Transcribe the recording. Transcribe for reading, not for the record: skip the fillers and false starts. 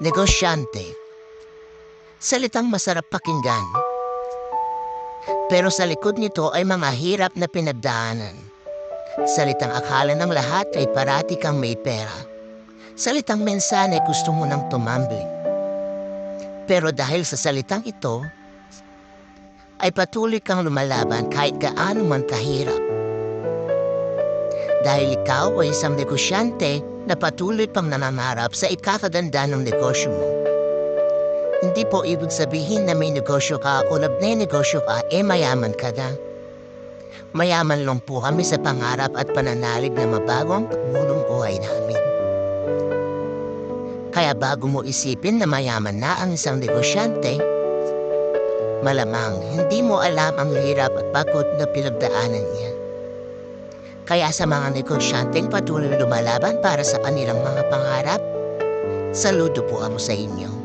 Negosyante. Salitang masarap pakinggan. Pero sa likod nito ay mga hirap na pinagdaanan. Salitang akala ng lahat ay parati kang may pera. Salitang minsan ay gusto mo nang tumambling. Pero dahil sa salitang ito, ay patuloy kang lumalaban kahit gaano man kahirap. Dahil ikaw ay isang negosyante na patuloy pang nanangarap sa ikakaganda ng negosyo mo. Hindi po ibig sabihin na may negosyo ka o nagne-negosyo ka mayaman ka na. Mayaman lang po kami sa pangarap at pananalig na mabago ang pagmulong buhay namin. Kaya bago mo isipin na mayaman na ang isang negosyante, malamang hindi mo alam ang hirap at pagod na pinagdaanan niya. Kaya sa mga negosyanteng patuloy lumalaban para sa kanilang mga pangarap, saludo po ako sa inyo.